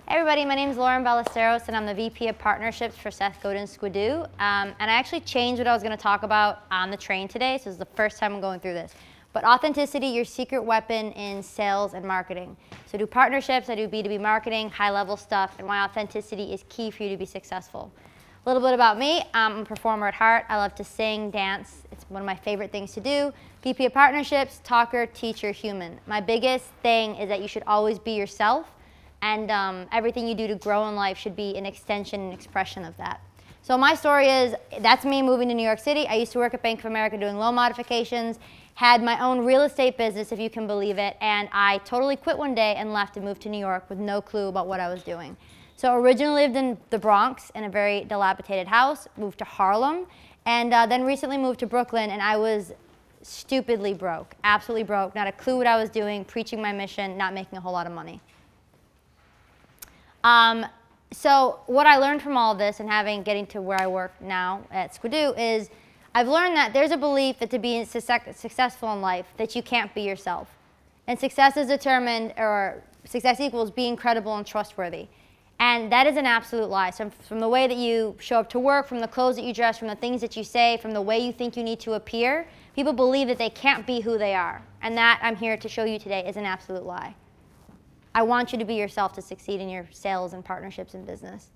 Hey everybody, my name is Lauryn Ballesteros and I'm the VP of Partnerships for Seth Godin Squidoo. And I actually changed what I was going to talk about on the train today, so this is the first time I'm going through this. But authenticity, your secret weapon in sales and marketing. So I do partnerships, I do B2B marketing, high-level stuff, and why authenticity is key for you to be successful. A little bit about me, I'm a performer at heart. I love to sing, dance. It's one of my favorite things to do. VP of Partnerships, talker, teacher, human. My biggest thing is that you should always be yourself. And everything you do to grow in life should be an extension and expression of that. So my story is, that's me moving to New York City. I used to work at Bank of America doing loan modifications, had my own real estate business, if you can believe it, and I totally quit one day and left and moved to New York with no clue about what I was doing. So originally lived in the Bronx in a very dilapidated house, moved to Harlem, and then recently moved to Brooklyn, and I was stupidly broke, absolutely broke, not a clue what I was doing, preaching my mission, not making a whole lot of money. So what I learned from all of this and getting to where I work now at Squidoo is I've learned that there's a belief that to be successful in life that you can't be yourself. And success is determined, or success equals being credible and trustworthy. And that is an absolute lie. So from the way that you show up to work, from the clothes that you dress, from the things that you say, from the way you think you need to appear, people believe that they can't be who they are. And that, I'm here to show you today, is an absolute lie. I want you to be yourself to succeed in your sales and partnerships in business.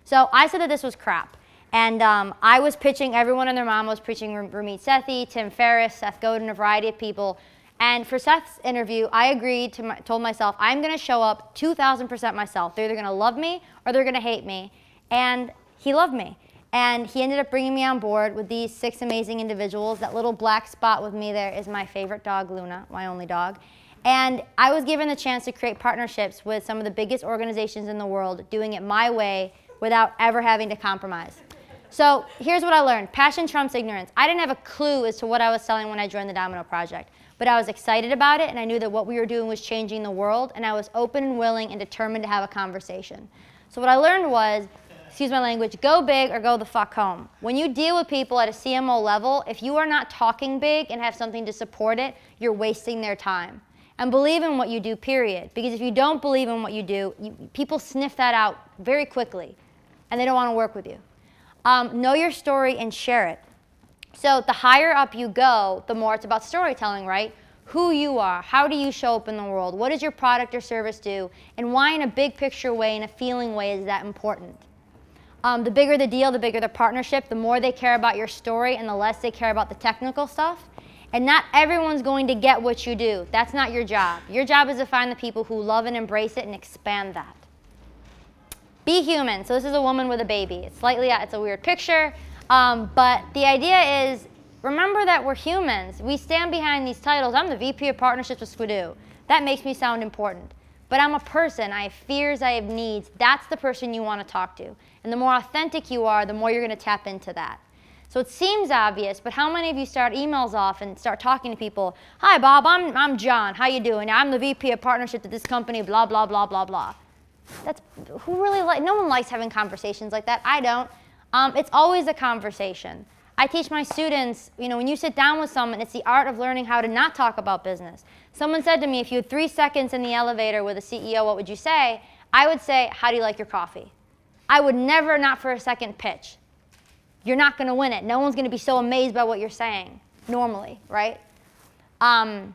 So I said that this was crap. And I was pitching, everyone and their mom was pitching Ramit Sethi, Tim Ferriss, Seth Godin, a variety of people. And for Seth's interview, I agreed told myself, I'm going to show up 2,000% myself. They're either going to love me or they're going to hate me. And he loved me. And he ended up bringing me on board with these 6 amazing individuals. That little black spot with me there is my favorite dog, Luna, my only dog. And I was given the chance to create partnerships with some of the biggest organizations in the world, doing it my way without ever having to compromise. So here's what I learned. Passion trumps ignorance. I didn't have a clue as to what I was selling when I joined the Domino Project, but I was excited about it, and I knew that what we were doing was changing the world, and I was open and willing and determined to have a conversation. So what I learned was, excuse my language, go big or go the fuck home. When you deal with people at a CMO level, if you are not talking big and have something to support it, you're wasting their time. And believe in what you do, period. Because if you don't believe in what you do, people sniff that out very quickly, and they don't want to work with you. Know your story and share it. So the higher up you go, the more it's about storytelling, right? Who you are, how do you show up in the world, what does your product or service do, and why in a big picture way, in a feeling way, is that important? The bigger the deal, the bigger the partnership, the more they care about your story and the less they care about the technical stuff. And not everyone's going to get what you do. That's not your job. Your job is to find the people who love and embrace it and expand that. Be human. So this is a woman with a baby. It's a weird picture, but the idea is, remember that we're humans. We stand behind these titles. I'm the VP of Partnerships with Squidoo. That makes me sound important. But I'm a person. I have fears. I have needs. That's the person you want to talk to. And the more authentic you are, the more you're going to tap into that. So it seems obvious, but how many of you start emails off and start talking to people? Hi, Bob, I'm John. How you doing? I'm the VP of Partnership at this company, blah, blah, blah, blah, blah. No one likes having conversations like that. I don't. It's always a conversation. I teach my students, when you sit down with someone, it's the art of learning how to not talk about business. Someone said to me, if you had 3 seconds in the elevator with a CEO, what would you say? I would say, how do you like your coffee? I would never, not for a second, pitch. You're not going to win it. No one's going to be so amazed by what you're saying, normally, right? So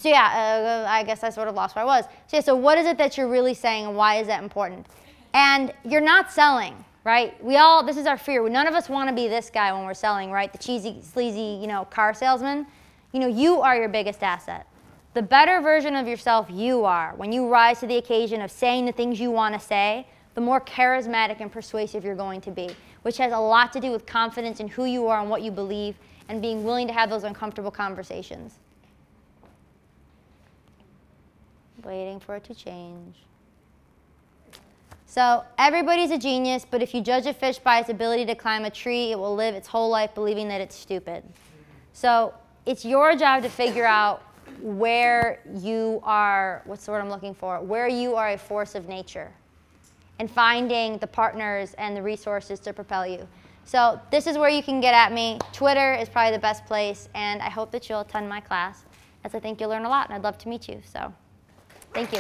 yeah, I guess I sort of lost where I was. So yeah, so what is it that you're really saying, and why is that important? And you're not selling, right? This is our fear. None of us want to be this guy when we're selling, right? The cheesy, sleazy, car salesman. You are your biggest asset. The better version of yourself you are, when you rise to the occasion of saying the things you want to say, the more charismatic and persuasive you're going to be, which has a lot to do with confidence in who you are and what you believe, and being willing to have those uncomfortable conversations. Waiting for it to change. So everybody's a genius, but if you judge a fish by its ability to climb a tree, it will live its whole life believing that it's stupid. So it's your job to figure out where you are, what's the word I'm looking for, where you are a force of nature, and finding the partners and the resources to propel you. So this is where you can get at me. Twitter is probably the best place, and I hope that you'll attend my class, as I think you'll learn a lot, and I'd love to meet you. So thank you.